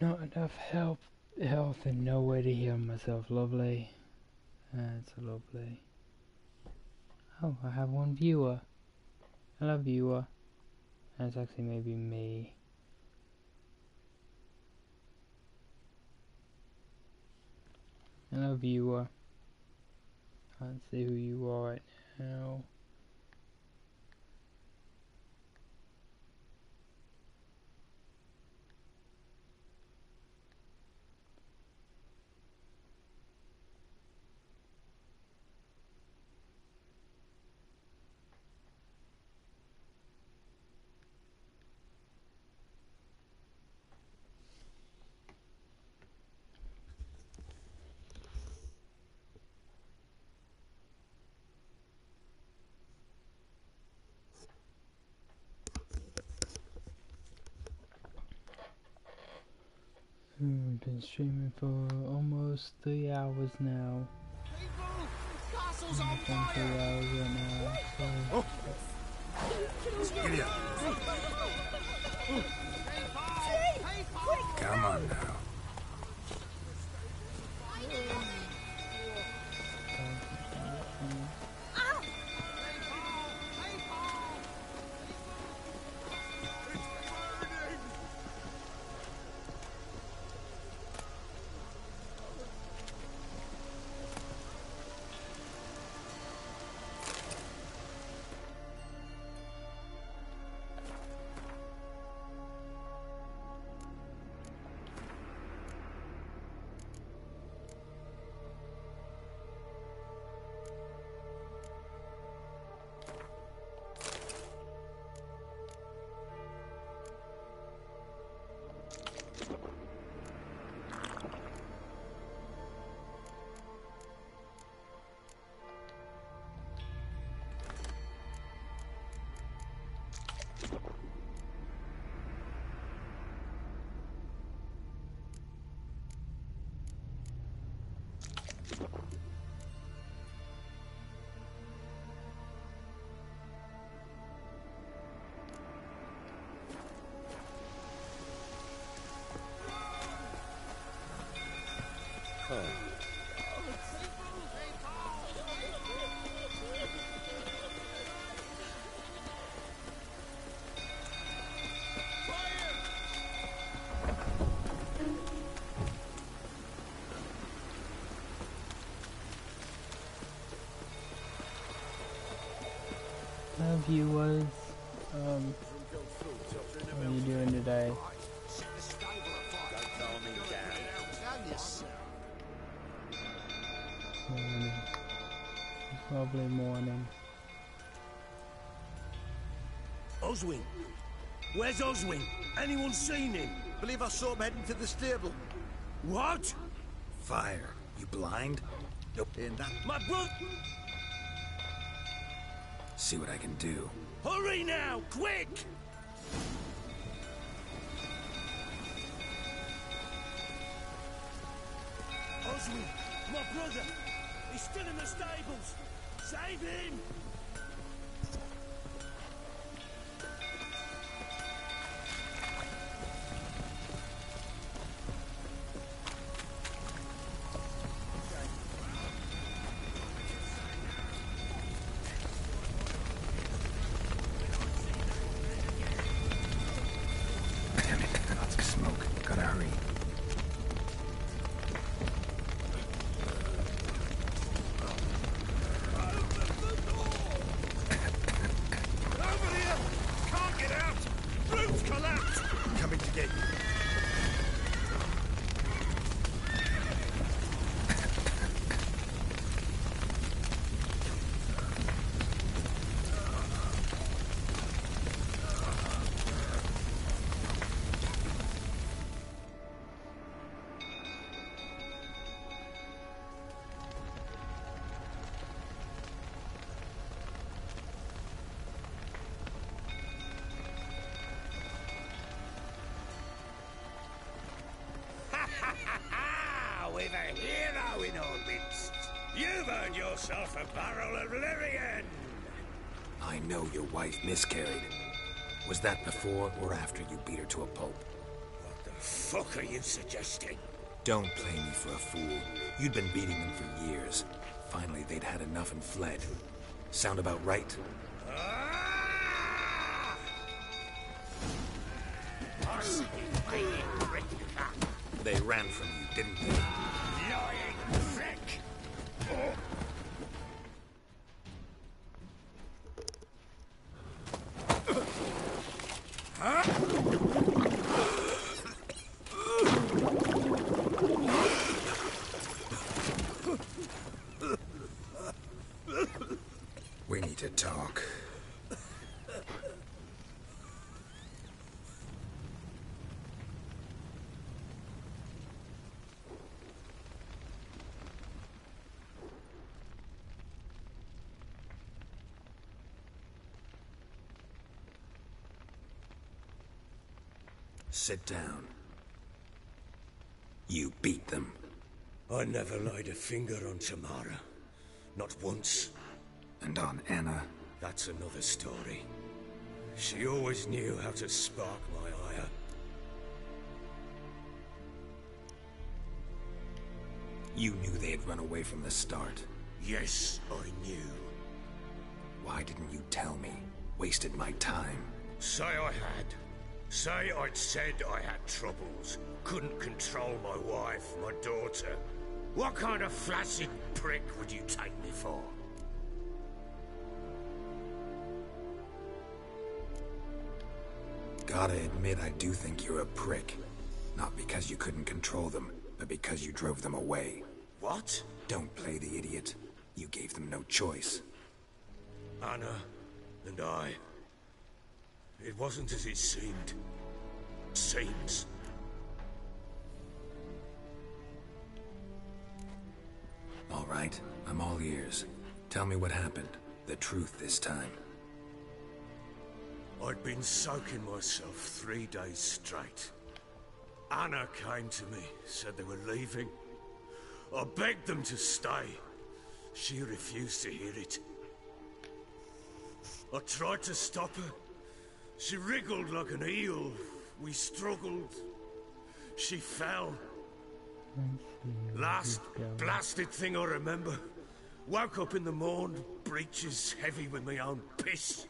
Not enough health and nowhere to heal myself. Lovely. That's lovely. Oh, I have one viewer. Hello, viewer. That's actually maybe me. Hello, viewer. Can't see who you are right now. I've been streaming for almost 3 hours now. People, castle's on 3 fire! hours right now. Oh. Giddy up. Come on now. Hello, viewers. What are you doing today? Morning. It's lovely morning. Oswin! Where's Oswin? Anyone seen him? Believe I saw him heading to the stable. What? Fire. You blind? Nope. In that. My brother! See what I can do. Hurry now! Quick! Oswin! My brother! He's still in the stables! Save him! Damn it. Lots of smoke. Gotta hurry. Over here! Can't get out! Roof's collapsed! Coming to get you. With a hero in our midst! You've earned yourself a barrel of Lyrian! I know your wife miscarried. Was that before or after you beat her to a pulp? What the fuck are you suggesting? Don't play me for a fool. You'd been beating them for years. Finally, they'd had enough and fled. Sound about right? Ah! They ran from you, didn't they? Lying prick! We need to talk. Sit down. You beat them. I never laid a finger on Tamara. Not once. And on Anna. That's another story. She always knew how to spark my ire. You knew they had run away from the start. Yes, I knew. Why didn't you tell me? Wasted my time. Say I had. Say I'd said I had troubles. Couldn't control my wife, my daughter. What kind of flaccid prick would you take me for? Gotta admit, I do think you're a prick. Not because you couldn't control them, but because you drove them away. What? Don't play the idiot. You gave them no choice. Anna and I... It wasn't as it seemed. Seems. All right, I'm all ears. Tell me what happened. The truth this time. I'd been soaking myself 3 days straight. Anna came to me, said they were leaving. I begged them to stay. She refused to hear it. I tried to stop her. She wriggled like an eel. We struggled. She fell. Last blasted thing I remember. Woke up in the morn, breeches heavy with my own piss.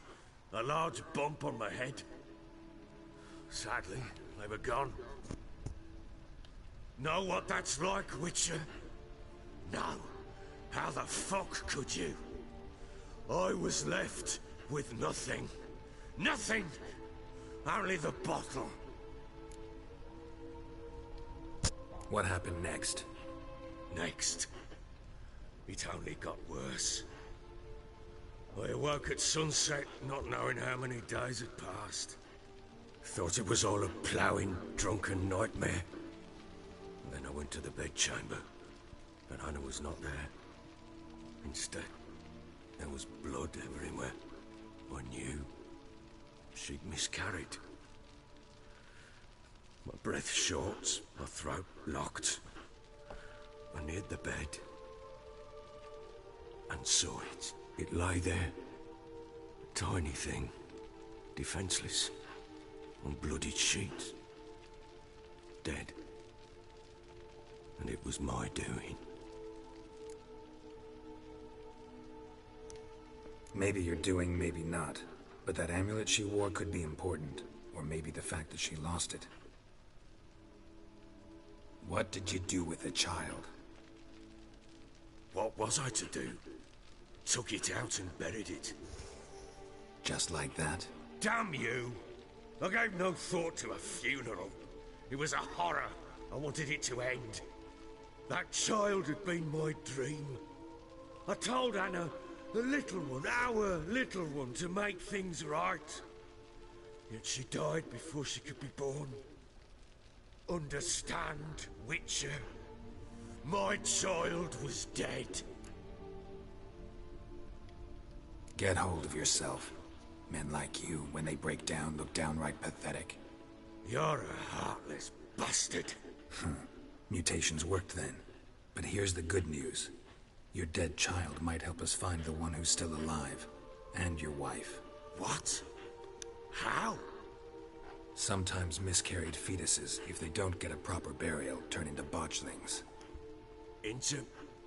A large bump on my head. Sadly, they were gone. Know what that's like, Witcher? No. How the fuck could you? I was left with nothing. Nothing! Only the bottle. What happened next? Next. It only got worse. I awoke at sunset, not knowing how many days had passed. Thought it was all a ploughing, drunken nightmare. And then I went to the bedchamber, and Anna was not there. Instead, there was blood everywhere. I knew. She'd miscarried. My breath short, my throat locked. I neared the bed and saw it. It lay there, a tiny thing, defenseless, on bloodied sheets, dead. And it was my doing. Maybe you're doing, maybe not. But that amulet she wore could be important. Or maybe the fact that she lost it. What did you do with the child? What was I to do? Took it out and buried it. Just like that? Damn you! I gave no thought to a funeral. It was a horror. I wanted it to end. That child had been my dream. I told Anna, the little one, our little one, to make things right. Yet she died before she could be born. Understand, Witcher? My child was dead. Get hold of yourself. Men like you, when they break down, look downright pathetic. You're a heartless bastard. Mutations worked then. But here's the good news. Your dead child might help us find the one who's still alive. And your wife. What? How? Sometimes miscarried fetuses, if they don't get a proper burial, turn into botchlings. Into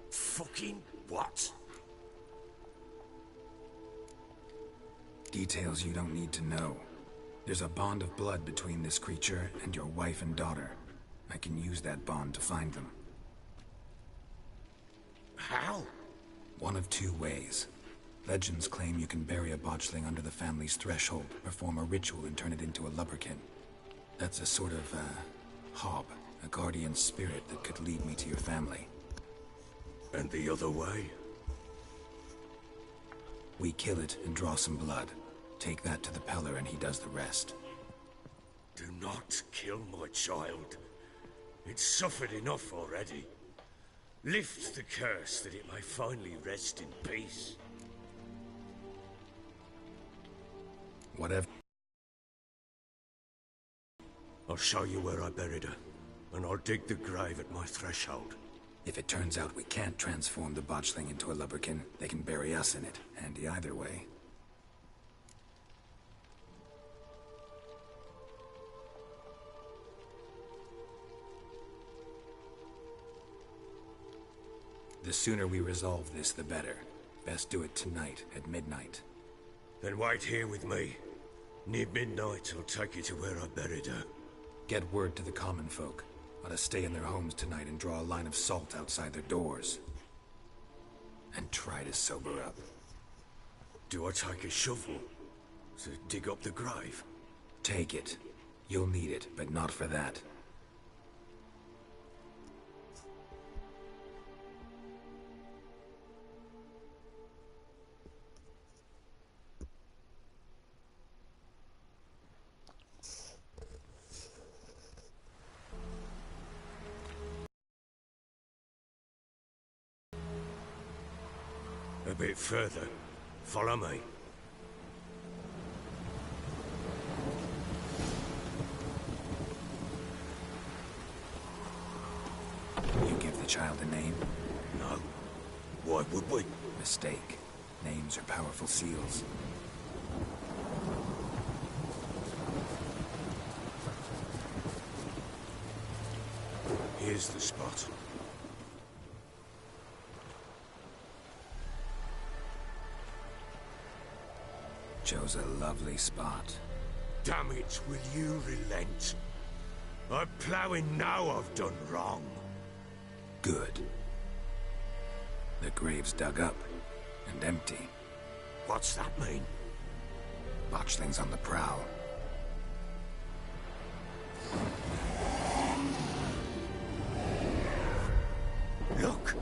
fucking what? Details you don't need to know. There's a bond of blood between this creature and your wife and daughter. I can use that bond to find them. How? One of two ways. Legends claim you can bury a botchling under the family's threshold, perform a ritual and turn it into a lubberkin. That's a sort of, hob, a guardian spirit that could lead me to your family. And the other way? We kill it and draw some blood. Take that to the Peller and he does the rest. Do not kill my child. It's suffered enough already. Lift the curse that it may finally rest in peace. Whatever. I'll show you where I buried her, and I'll dig the grave at my threshold. If it turns out we can't transform the botchling into a lubberkin, they can bury us in it. Handy either way. The sooner we resolve this, the better. Best do it tonight, at midnight. Then wait here with me. Near midnight, I'll take you to where I buried her. Get word to the common folk. Let us stay in their homes tonight and draw a line of salt outside their doors. And try to sober up. Do I take a shovel to dig up the grave? Take it. You'll need it, but not for that. A bit further. Follow me. You give the child a name? No. Why would we? Mistake. Names are powerful seals. Here's the spot. Chose a lovely spot. Damn it, will you relent? I'm ploughing now I've done wrong. Good. The grave's dug up and empty. What's that mean? Botchling's on the prowl. Look!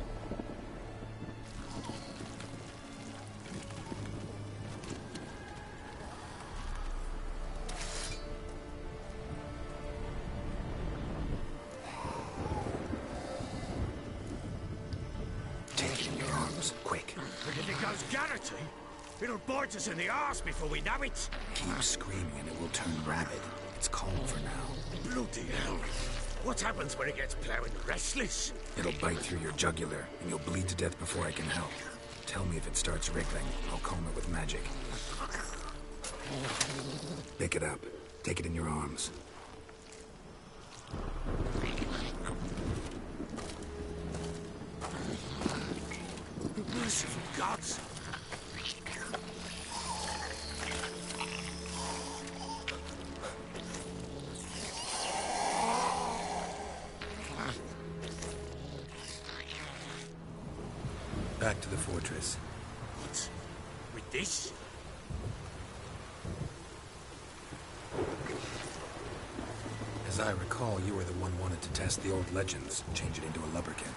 Take it in your arms, quick. But if it goes Garrity, it'll bite us in the arse before we know it. Keep screaming and it will turn rabid. It's calm for now. Bloody hell. What happens when it gets ploughing restless? It'll bite through your jugular, and you'll bleed to death before I can help. Tell me if it starts wriggling. I'll calm it with magic. Pick it up. Take it in your arms. Merciful gods! Back to the fortress. What? With this? As I recall, you were the one wanted to test the old legends, change it into a lubberkin.